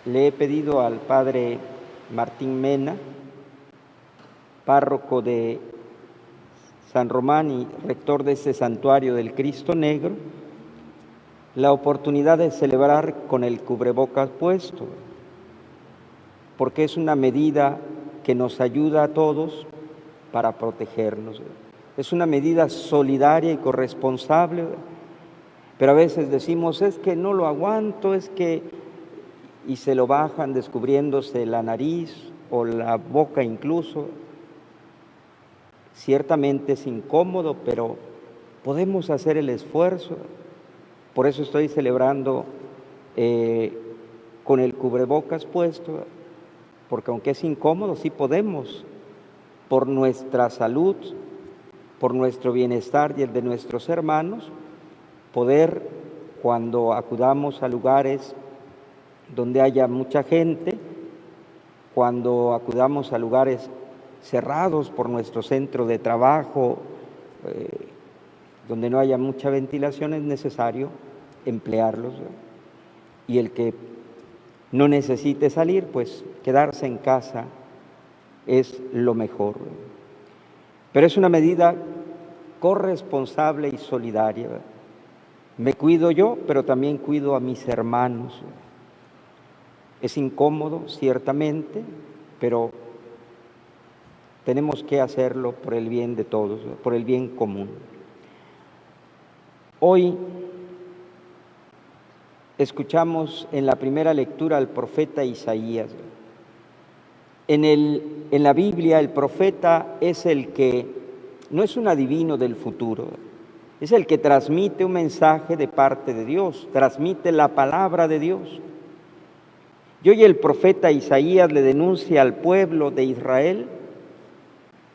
le he pedido al padre Martín Mena, párroco de San Román y rector de este santuario del Cristo Negro, la oportunidad de celebrar con el cubrebocas puesto, porque es una medida que nos ayuda a todos para protegernos. Es una medida solidaria y corresponsable, pero a veces decimos, es que no lo aguanto, y se lo bajan descubriéndose la nariz o la boca incluso. Ciertamente es incómodo, pero podemos hacer el esfuerzo. Por eso estoy celebrando con el cubrebocas puesto, porque aunque es incómodo, sí podemos, por nuestra salud, por nuestro bienestar y el de nuestros hermanos, poder, cuando acudamos a lugares donde haya mucha gente, cuando acudamos a lugares cerrados por nuestro centro de trabajo, donde no haya mucha ventilación, es necesario emplearlos. Y el que no necesite salir, pues quedarse en casa es lo mejor. Pero es una medida corresponsable y solidaria. Me cuido yo, pero también cuido a mis hermanos. Es incómodo, ciertamente, pero tenemos que hacerlo por el bien de todos, por el bien común. Hoy escuchamos en la primera lectura al profeta Isaías. En la Biblia el profeta es el que no es un adivino del futuro, es el que transmite un mensaje de parte de Dios, transmite la palabra de Dios. Y hoy el profeta Isaías le denuncia al pueblo de Israel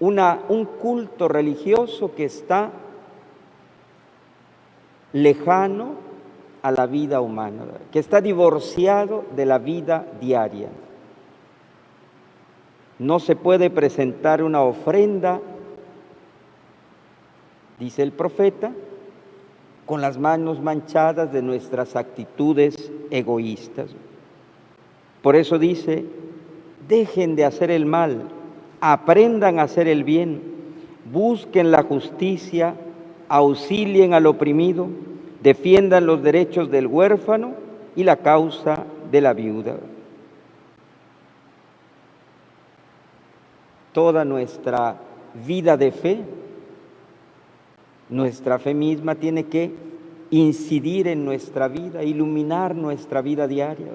un culto religioso que está lejano a la vida humana, que está divorciado de la vida diaria. No se puede presentar una ofrenda, dice el profeta, con las manos manchadas de nuestras actitudes egoístas. Por eso dice, dejen de hacer el mal, aprendan a hacer el bien, busquen la justicia, auxilien al oprimido, defiendan los derechos del huérfano y la causa de la viuda. Toda nuestra vida de fe, nuestra fe misma tiene que incidir en nuestra vida, iluminar nuestra vida diaria,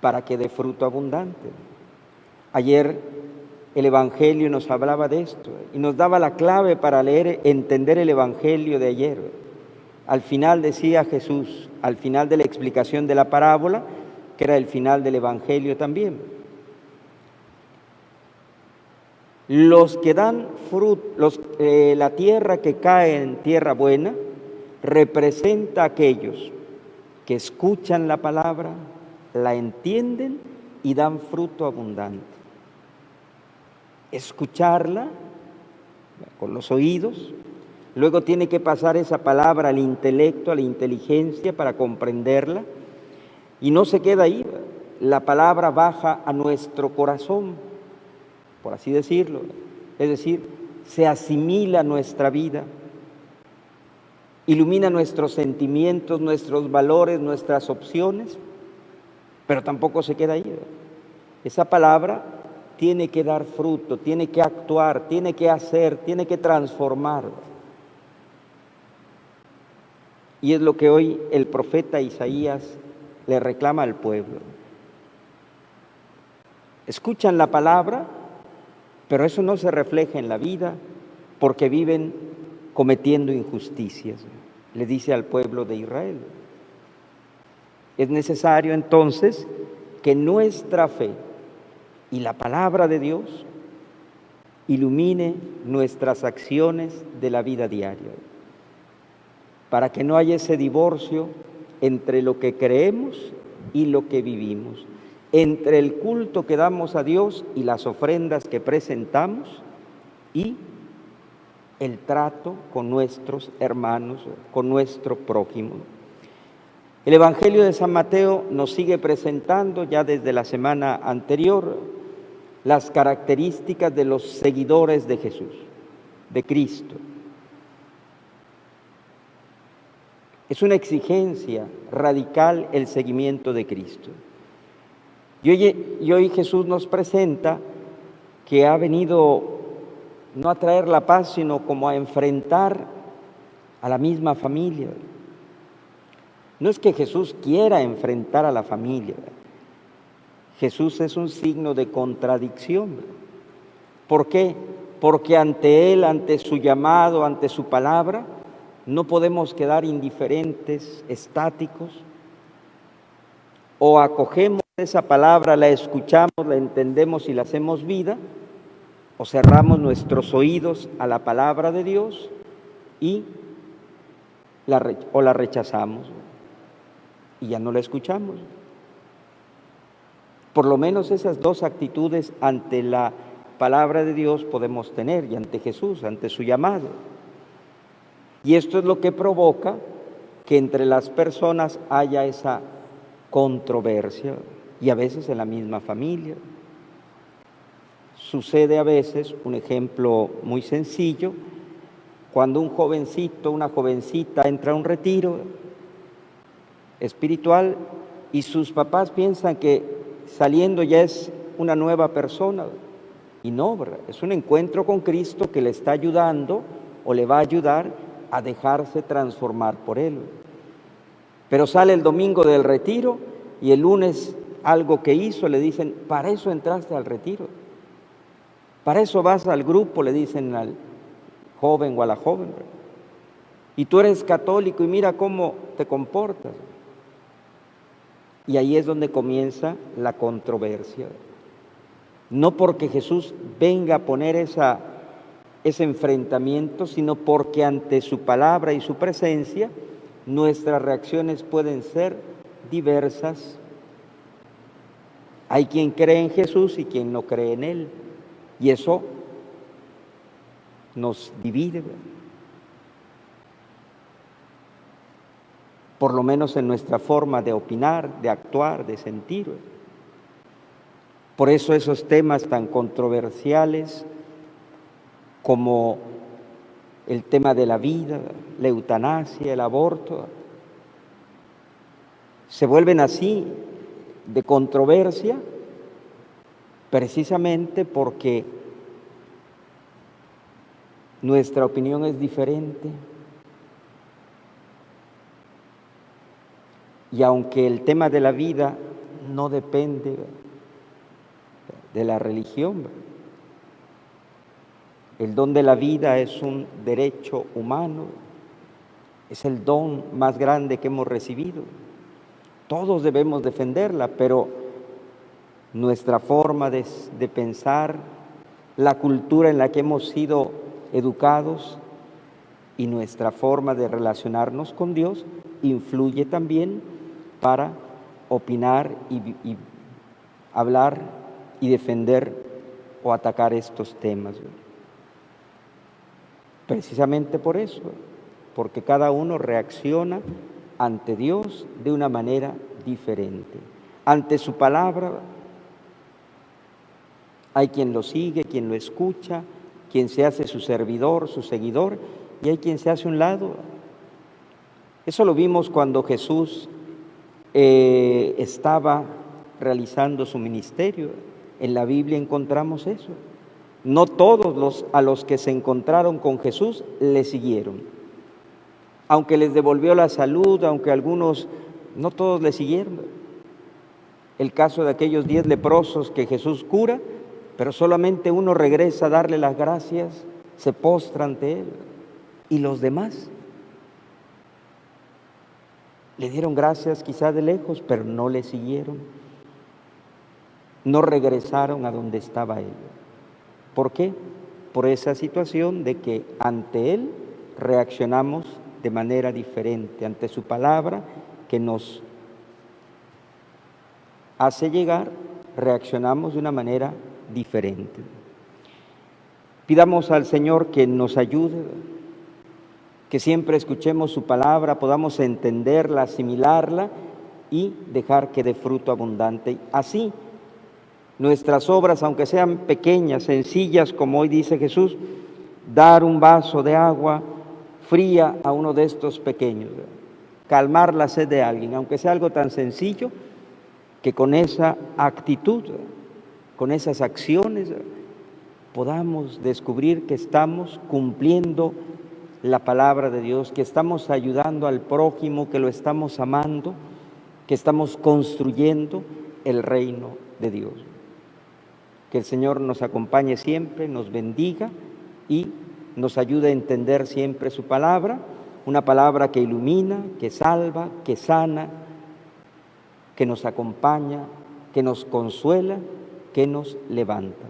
para que dé fruto abundante. Ayer el Evangelio nos hablaba de esto y nos daba la clave para entender el Evangelio de ayer. Al final decía Jesús, al final de la explicación de la parábola, que era el final del Evangelio también. Los que dan fruto, la tierra que cae en tierra buena, representa a aquellos que escuchan la palabra, la entienden y dan fruto abundante. Escucharla con los oídos, luego tiene que pasar esa palabra al intelecto, a la inteligencia para comprenderla, y no se queda ahí, la palabra baja a nuestro corazón, por así decirlo, es decir, se asimila a nuestra vida, ilumina nuestros sentimientos, nuestros valores, nuestras opciones, pero tampoco se queda ahí. Esa palabra tiene que dar fruto, tiene que actuar, tiene que hacer, tiene que transformar. Y es lo que hoy el profeta Isaías le reclama al pueblo. Escuchan la palabra, pero eso no se refleja en la vida porque viven cometiendo injusticias, le dice al pueblo de Israel. Es necesario entonces que nuestra fe y la palabra de Dios ilumine nuestras acciones de la vida diaria, para que no haya ese divorcio entre lo que creemos y lo que vivimos, entre el culto que damos a Dios y las ofrendas que presentamos y el trato con nuestros hermanos, con nuestro prójimo. El Evangelio de San Mateo nos sigue presentando ya desde la semana anterior las características de los seguidores de Jesús, de Cristo. Es una exigencia radical el seguimiento de Cristo. Y hoy Jesús nos presenta que ha venido no a traer la paz, sino como a enfrentar a la misma familia. No es que Jesús quiera enfrentar a la familia. Jesús es un signo de contradicción. ¿Por qué? Porque ante Él, ante su llamado, ante su palabra, no podemos quedar indiferentes, estáticos. O acogemos esa palabra, la escuchamos, la entendemos y la hacemos vida, o cerramos nuestros oídos a la palabra de Dios y la rechazamos y ya no la escuchamos. Por lo menos esas dos actitudes ante la palabra de Dios podemos tener, y ante Jesús, ante su llamado. Y esto es lo que provoca que entre las personas haya esa controversia, y a veces en la misma familia. Sucede a veces, un ejemplo muy sencillo, cuando un jovencito, una jovencita entra a un retiro espiritual y sus papás piensan que saliendo ya es una nueva persona, y no, ¿verdad? Es un encuentro con Cristo que le está ayudando o le va a ayudar a dejarse transformar por Él. Pero sale el domingo del retiro y el lunes algo que hizo le dicen, para eso entraste al retiro, para eso vas al grupo, le dicen al joven o a la joven, y tú eres católico y mira cómo te comportas. Y ahí es donde comienza la controversia. No porque Jesús venga a poner ese enfrentamiento, sino porque ante su palabra y su presencia, nuestras reacciones pueden ser diversas. Hay quien cree en Jesús y quien no cree en Él, y eso nos divide, por lo menos en nuestra forma de opinar, de actuar, de sentir. Por eso esos temas tan controversiales como el tema de la vida, la eutanasia, el aborto, se vuelven así de controversia precisamente porque nuestra opinión es diferente. Y aunque el tema de la vida no depende de la religión, el don de la vida es un derecho humano, es el don más grande que hemos recibido. Todos debemos defenderla, pero nuestra forma de pensar, la cultura en la que hemos sido educados y nuestra forma de relacionarnos con Dios influye también para opinar y hablar y defender o atacar estos temas. Precisamente por eso, porque cada uno reacciona ante Dios de una manera diferente. Ante su palabra hay quien lo sigue, quien lo escucha, quien se hace su servidor, su seguidor, y hay quien se hace a un lado. Eso lo vimos cuando Jesús estaba realizando su ministerio. En la Biblia encontramos eso. No todos a los que se encontraron con Jesús le siguieron. Aunque les devolvió la salud, aunque algunos, no todos le siguieron. El caso de aquellos 10 leprosos que Jesús cura, pero solamente uno regresa a darle las gracias, se postra ante Él. ¿Y los demás? Le dieron gracias quizá de lejos, pero no le siguieron. No regresaron a donde estaba Él. ¿Por qué? Por esa situación de que ante Él reaccionamos de manera diferente, ante su palabra que nos hace llegar, reaccionamos de una manera diferente. Pidamos al Señor que nos ayude que siempre escuchemos su palabra, podamos entenderla, asimilarla y dejar que dé fruto abundante. Así, nuestras obras, aunque sean pequeñas, sencillas, como hoy dice Jesús, dar un vaso de agua fría a uno de estos pequeños, calmar la sed de alguien, aunque sea algo tan sencillo, que con esa actitud, con esas acciones, podamos descubrir que estamos cumpliendo la palabra de Dios, que estamos ayudando al prójimo, que lo estamos amando, que estamos construyendo el reino de Dios. Que el Señor nos acompañe siempre, nos bendiga y nos ayude a entender siempre su palabra, una palabra que ilumina, que salva, que sana, que nos acompaña, que nos consuela, que nos levanta.